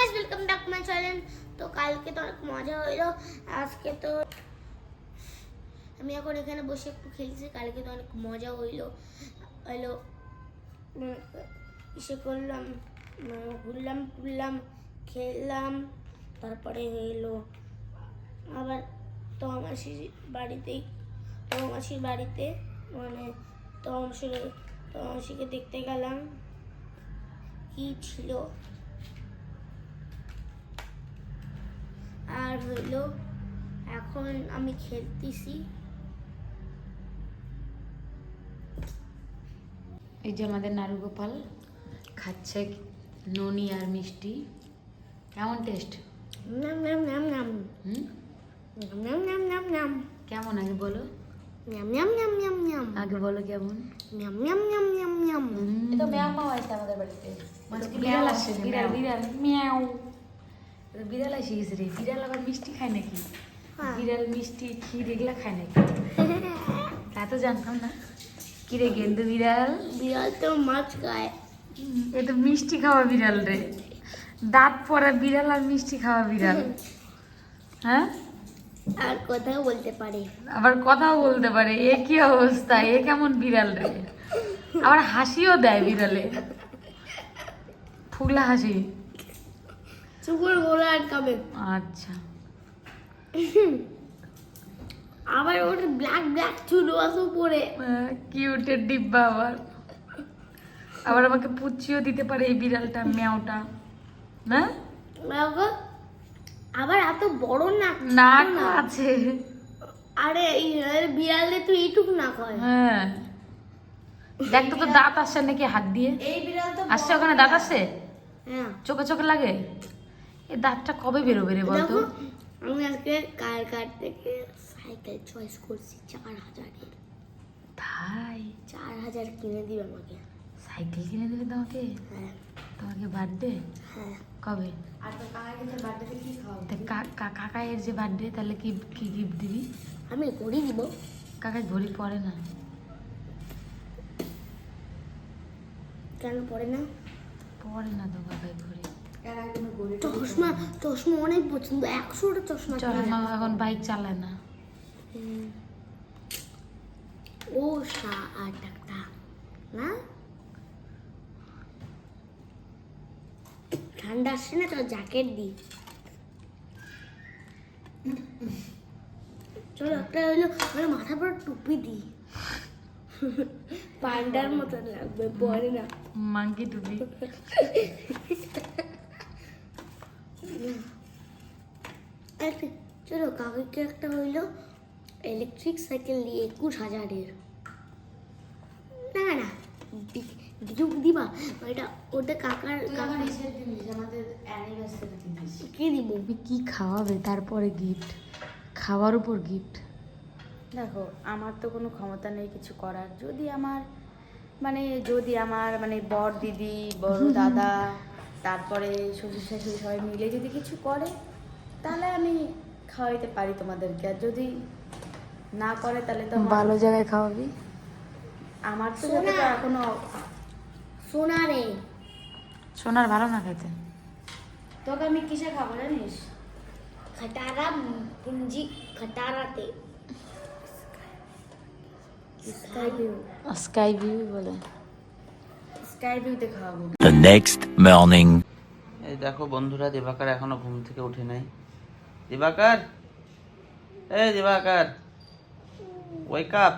Guys, welcome back my channel. তো কালকে তো অনেক মজা হলো, আজকে তো আমি এখন এখানে বসে একটু খেলছি। কালকে তো অনেক মজা হলো, ইসে করলাম, ঘুরলাম টুরলাম, খেললাম, তারপরে হলো আবার তমাসির বাড়িতে মানে তমাসিকে দেখতে গেলাম কি ছিল। আর হইলো এখন আমি খেলতেছি। এই যে আমাদের নারুগোপাল খাচ্ছে ননি আর মিষ্টি। কেমন টেস্ট? নাম নাম নাম নাম নাম নাম নাম নাম কেমন আগে বলো? নাম নাম নাম নাম নাম আগে বলো কেমন? নাম নাম নাম নাম নাম। এটা ম্যাও মাও আছে আমাদের বাড়িতে। বিড়াল আসছে, বিড়াল বিড়াল মিয়াও। বিড়াল আসে গেছে রে। বিড়াল আবার মিষ্টি খায় নাকি? বিড়াল মিষ্টি ক্ষীর এগুলা খায় নাকি? তা তো জানতাম না। কি রে গেন্দু বিড়াল? বিড়াল তো মাছ খায়। এ তো মিষ্টি খাওয়া বিড়াল রে। দাঁত পড়া বিড়াল আর মিষ্টি খাওয়া বিড়াল। হ্যাঁ, আর কথাও বলতে পারে। আবার কথাও বলতে পারে। এ কি অবস্থা? এ কেমন বিড়াল রে? আবার হাসিও দেয় বিড়ালে, ফুলা হাসি। চুকুর গোলা আটকাবে। আচ্ছা, আবার ওটা ব্ল্যাক ব্ল্যাক চুল আছে উপরে। কিউটের ডিব্বা। আবার আমাকে পুচিও দিতে পারে এই বিড়ালটা, ম্যাওটা না? আবার এত বড় নাক আছে। আরে বিড়ালে তো এইটুকু না হয়। হ্যাঁ, দেখতো তো দাঁত আসছে নাকি হাত দিয়ে? এই বিড়াল তো আসছে, ওখানে দাঁত আসছে, হ্যাঁ চোখে চোখে লাগে। এই দাঁতটা কবে বেরোবে রে বলতো? দেখো, আমি আজকে কার থেকে সাইকেল চয়েস করছি 4000-এর। ভাই 4000 কিনে দিবে আমাকে। সাইকেল কিনে দেবে তোমাকে? হ্যাঁ তোমাকে বার্থডে হ্যাঁ। কবে? আর তো কাকাকে বার্থডেতে কি খাওয়াবো? কাকাইয়ের যে বার্থডে, তাহলে কি কি গিফট দিবি? আমি ঘড়ি দিব। কাকাই ঘড়ি পরে না। কেন পড়ে না? পরে না তো কাকাই ঘড়ি। চশমা চশমা অনেক পছন্দ, 100টা চশমা চশমা এখন বাইক চালায় না। ও আর একটা না, ঠান্ডা আসছে না তো জ্যাকেট দিই। চলো একটা হইলো মানে মাথার পর টুপি দিই, পান্ডার মতন লাগবে, পরে না। মাঙ্কি টুপি। চলো কাকাকে একটা হইলো ইলেকট্রিক সাইকেল দিয়ে 21000-এর। না না যুগ দিবা ওইটা, ওটা কাকার আমাদের অ্যানিভার্সারিতে দিস। কি দিব? কি খাওয়াবে তারপরে গিফট? খাওয়ার উপর গিফট। দেখো, আমার তো কোনো ক্ষমতা নেই কিছু করার। যদি আমার মানে বড় দিদি, বড় দাদা, তারপরে শ্বশুর শাশুড়ি সবাই মিলে যদি কিছু করে, তাহলে আমি খাওয়াইতে পারি তোমাদেরকে। আর যদি না করে তাহলে তো ভালো জায়গায় খাওয়াবি। আমার তো সোনা। যতটা এখনো সোনা রে, সোনার ভালো না খেতে। তোকে আমি কিসে খাবো জানিস? খটারা পুঞ্জি খটারাতে। স্কাই ভিউ, স্কাই ভিউ বলে। স্কাই ভিউতে খাওয়াবো। The next morning. এই দেখো বন্ধুরা, দিবাকর এখনো ঘুম থেকে উঠে নাই। দিবাকর, এই দিবাকর, ওয়েক আপ।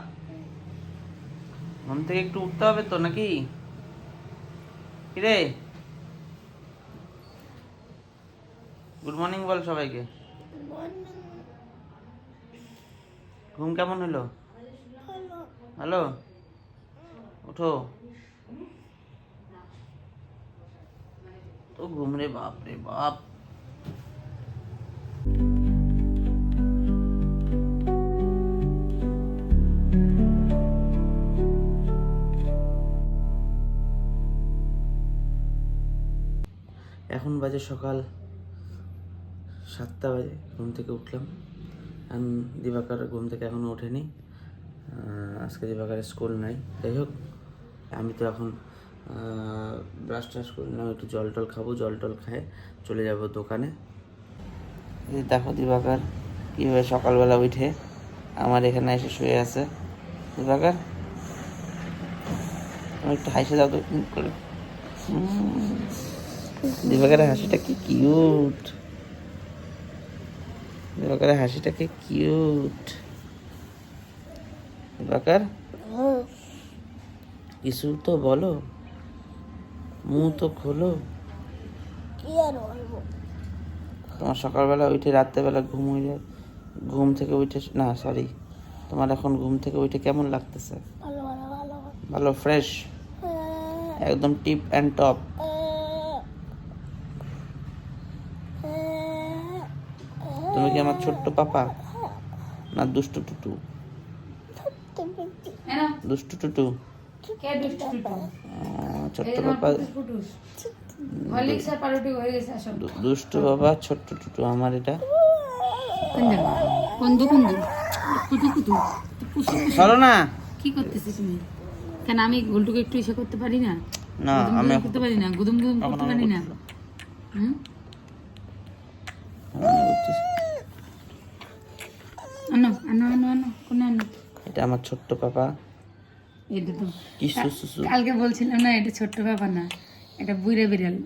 ঘুম থেকে একটু উঠতে হবে তো নাকি? কিরে, গুড মর্নিং বল সবাইকে। ঘুম কেমন হলো? হ্যালো, ওঠো। তো ঘুম রে বাপ রে বাপ। এখন বাজে সকাল 7টা বাজে, ঘুম থেকে উঠলাম। দিবাকর ঘুম থেকে এখনও ওঠেনি। আজকে দিবাকরের স্কুল নাই। যাই হোক, আমি তো এখন ব্রাশ ট্রাশ করে নিলাম, একটু জল টল খাবো, জল টল খায় চলে যাব দোকানে। এই দেখো দিবাকর কীভাবে সকালবেলা উঠে আমার এখানে এসে শুয়ে আছে। দিবাকর তুমি একটু হাসি দাও তো করে। দিবাকরের হাসিটা কি কিউট, দিবাকরের হাসিটা কি কিউট। দিবাকর কিছু তো বলো, মুখ তো খোলো। কি আর বলবো? তোমার সকালবেলা উঠে রাত্রেবেলা ঘুম থেকে উঠে না সরি তোমার এখন ঘুম থেকে উঠে কেমন লাগতেছে? ভালো ভালো ভালো ভালো, ফ্রেশ, একদম টিপ অ্যান্ড টপ। তুমি কি আমার ছোট্ট পাপা না দুষ্টু টুটু? দুষ্টু টুটু, কে দুষ্টু টুটু? ছোট্ট পাপা, ফুটুস হরলিক্স আর পাউরুটি হয়ে গেছে। আসো দুষ্টু বাবা ছোট্ট টুটু আমার এটা। কুন্দু কুন্দু কুতু কুতু চলো না, কি করতেছিস তুমি? কেন আমি গোলটুকে একটু ইসে করতে পারি না? না আমি করতে পারি না, গুদুম গুদুম করতে পারি না। হুম, আনো আনো আনো আনো কোন আনো? এটা আমার ছোট্ট পাপা। এটা তো কি সুসু, কালকে বলছিলাম না এটা ছোট্ট বাবা না, এটা বুড়ে বিড়াল।